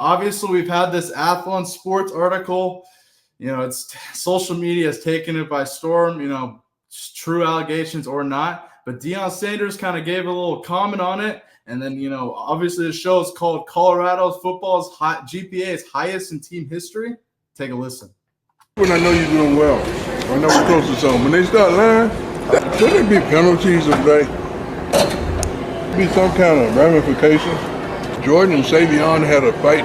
obviously we've had this Athlon Sports article. It's social media has taken it by storm, true allegations or not. But Deion Sanders kind of gave a little comment on it. And then, obviously the show is called Colorado Football's GPA's highest in team history. Take a listen. When I know you're doing well, I know we're close to something. When they start lying, should there be penalties of be some kind of ramifications? Jordan and Savion had a fight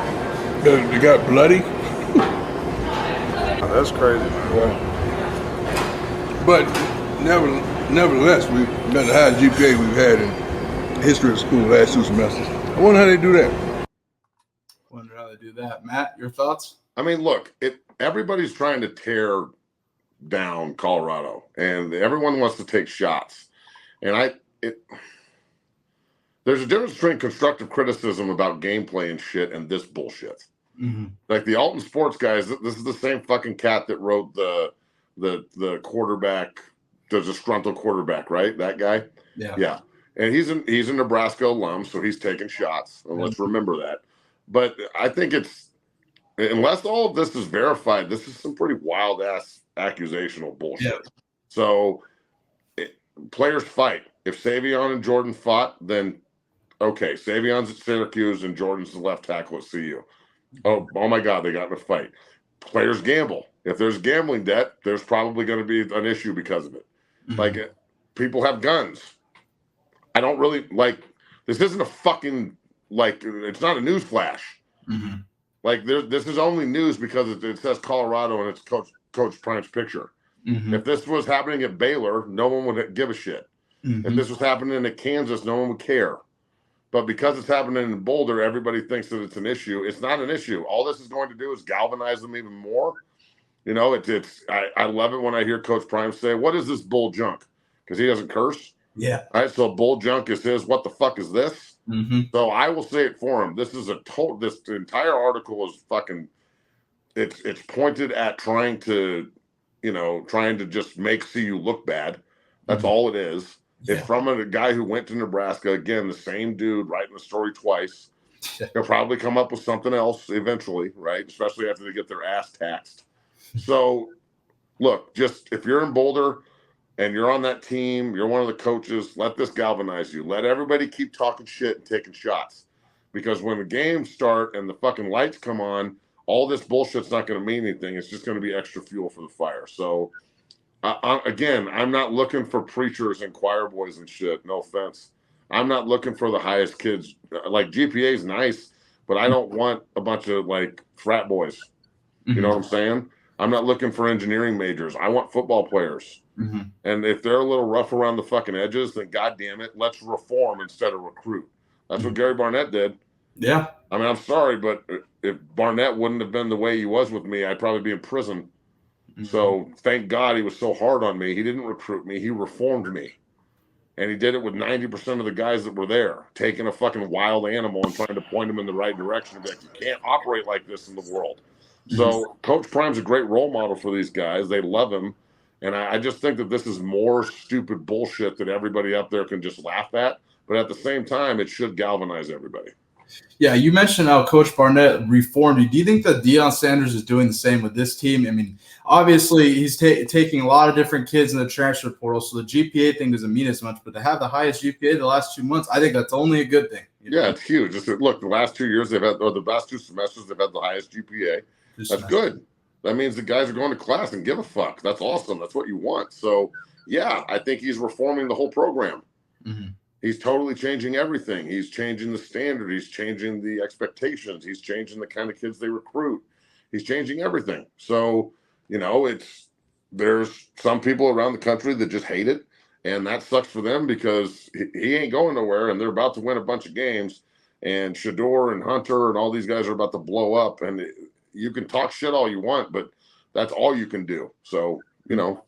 that got bloody. That's crazy, man. But nevertheless, we've got the highest GPA we've had in the history of the school last 2 semesters. I wonder how they do that. Matt, your thoughts? I mean, look, everybody's trying to tear down Colorado, and everyone wants to take shots. And there's a difference between constructive criticism about gameplay and shit and this bullshit. Mm-hmm. Like the Alton Sports guys, this is the same fucking cat that wrote the quarterback, the disgruntled quarterback, right? That guy? Yeah. And he's a Nebraska alum, so he's taking shots, and let's remember that. But I think unless all of this is verified, this is some pretty wild-ass accusational bullshit. Yeah. So players fight. If Savion and Jordan fought, then okay, Savion's at Syracuse and Jordan's the left tackle at CU. Oh my God, they got in a fight. Players gamble. If there's gambling debt, there's probably going to be an issue because of it. Mm-hmm. Like, people have guns. I don't really this isn't a fucking it's not a news flash. Mm-hmm. This is only news because it says Colorado and it's Coach Prime's picture. Mm-hmm. If this was happening at Baylor, no one would give a shit. Mm-hmm. If this was happening at Kansas, no one would care. But because it's happening in Boulder, everybody thinks that it's an issue. It's not an issue. All this is going to do is galvanize them even more. I love it when I hear Coach Prime say, "What is this bull junk?" Because he doesn't curse. Yeah. All right. So bull junk is his. What the fuck is this? Mm-hmm. So I will say it for him. This entire article is fucking. It's pointed at trying to just make CU look bad. That's all it is. Yeah. It's from a guy who went to Nebraska. Again, the same dude writing the story twice. He'll probably come up with something else eventually, right? Especially after they get their ass taxed. So, look, just if you're in Boulder and you're on that team, you're one of the coaches, let this galvanize you. Let everybody keep talking shit and taking shots. Because when the games start and the fucking lights come on, all this bullshit's not going to mean anything. It's just going to be extra fuel for the fire. So, again, I'm not looking for preachers and choir boys and shit. No offense. I'm not looking for the highest kids. GPA is nice, but I don't want a bunch of frat boys. You know what I'm saying? I'm not looking for engineering majors. I want football players. Mm-hmm. And if they're a little rough around the fucking edges, then goddamn it, let's reform instead of recruit. That's what Gary Barnett did. Yeah. I mean, I'm sorry, but if Barnett wouldn't have been the way he was with me, I'd probably be in prison. Mm-hmm. So thank God he was so hard on me. He didn't recruit me. He reformed me. And he did it with 90% of the guys that were there, taking a fucking wild animal and trying to point him in the right direction. Like, you can't operate like this in the world. Mm-hmm. So Coach Prime's a great role model for these guys. They love him. And I just think that this is more stupid bullshit that everybody up there can just laugh at. But at the same time, it should galvanize everybody. Yeah, you mentioned how Coach Barnett reformed you. Do you think that Deion Sanders is doing the same with this team? I mean, obviously, he's taking a lot of different kids in the transfer portal, so the GPA thing doesn't mean as much. But to have the highest GPA the last 2 months, I think that's only a good thing. Yeah, it's huge. Look, the last 2 years the last 2 semesters, they've had the highest GPA. That's good. That means the guys are going to class and give a fuck. That's awesome. That's what you want. So, yeah, I think he's reforming the whole program. Mm-hmm. He's totally changing everything. He's changing the standard. He's changing the expectations. He's changing the kind of kids they recruit. He's changing everything. So, there's some people around the country that just hate it, and that sucks for them because he ain't going nowhere, and they're about to win a bunch of games, and Shador and Hunter and all these guys are about to blow up, and you can talk shit all you want, but that's all you can do. So,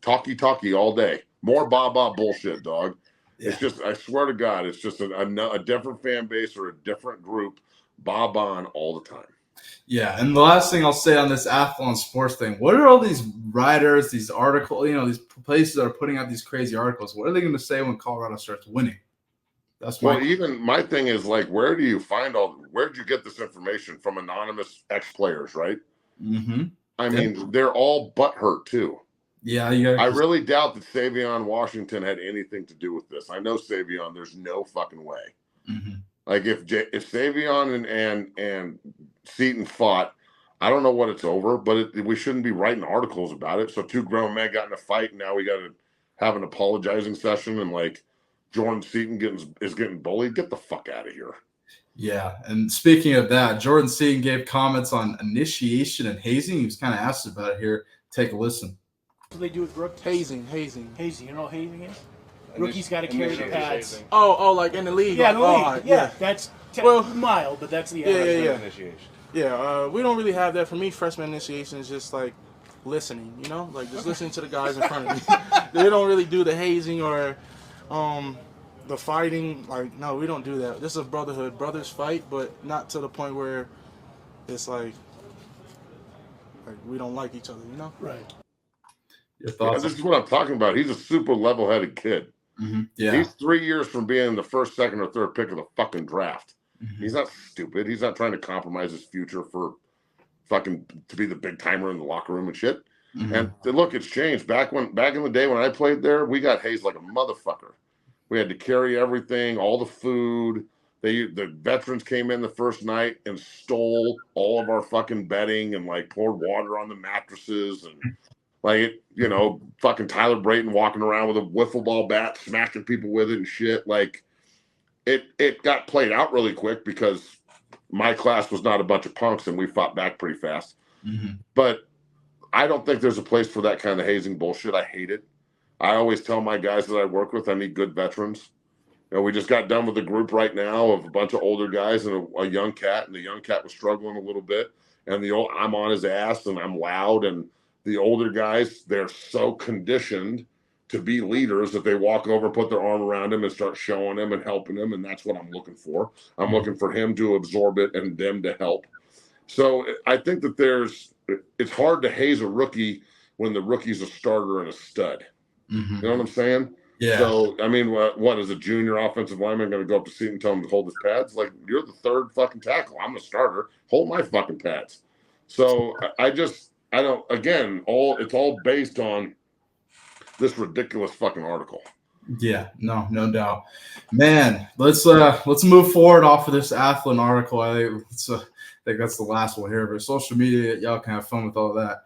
talky all day. More ba bullshit, dog. Yeah. It's just, I swear to God, it's just a different fan base or a different group on all the time. Yeah, and the last thing I'll say on this Athlon Sports thing, what are all these writers, these articles, these places that are putting out these crazy articles, what are they going to say when Colorado starts winning? That's Well, my even my thing is like, where'd you get this information from anonymous ex-players, right? mm-hmm. I mean, they're all butthurt too. Yeah, you I got really doubt that Savion Washington had anything to do with this. I know Savion, there's no fucking way. mm-hmm. Like if Savion and Seton fought, I don't know what it's over, but we shouldn't be writing articles about it. So two grown men got in a fight, and now we got to have an apologizing session, and like Jordan Seton is getting bullied. Get the fuck out of here. Yeah, and speaking of that, Jordan Seaton gave comments on initiation and hazing. He was kind of asked about it here. Take a listen. What they do with rookies? Hazing. You know what hazing is? Rookies got to carry the pads. Oh, like in the league. Yeah, the like, league. Yeah, that's mild, but that's the initiation. Yeah, we don't really have that. For me, freshman initiation is just like listening, you know? Like just listening to the guys in front of me. They don't really do the hazing or the fighting. Like, no, we don't do that. This is a brotherhood. Brothers fight, but not to the point where it's like we don't like each other, you know? Right. Your thoughts? This is what I'm talking about. He's a super level-headed kid. Mm-hmm. Yeah. He's 3 years from being the first, second, or third pick of the fucking draft. Mm-hmm. He's not stupid. He's not trying to compromise his future for fucking to be the big timer in the locker room and shit. Mm-hmm. And look, it's changed. Back in the day when I played there, we got hazed like a motherfucker. We had to carry everything, all the food. The veterans came in the first night and stole all of our fucking bedding and like poured water on the mattresses and like, you know, fucking Tyler Brayton walking around with a wiffle ball bat, smacking people with it and shit. Like it got played out really quick because my class was not a bunch of punks and we fought back pretty fast. Mm-hmm. But I don't think there's a place for that kind of hazing bullshit. I hate it. I always tell my guys that I work with, I need good veterans. You know, we just got done with a group right now of a bunch of older guys and a young cat, and the young cat was struggling a little bit. And I'm on his ass and I'm loud. And the older guys, they're so conditioned to be leaders that they walk over, put their arm around him and start showing him and helping him. And that's what I'm looking for. I'm looking for him to absorb it and them to help. So I think that it's hard to haze a rookie when the rookie's a starter and a stud. Mm-hmm. You know what I'm saying? Yeah. So, I mean, what is a junior offensive lineman going to go up to Seton and tell him to hold his pads? Like, you're the third fucking tackle. I'm the starter. Hold my fucking pads. So it's all based on this ridiculous fucking article. Yeah, no doubt. Man, let's move forward off of this Athlon article. I think that's the last one here, but social media, y'all can have fun with all that.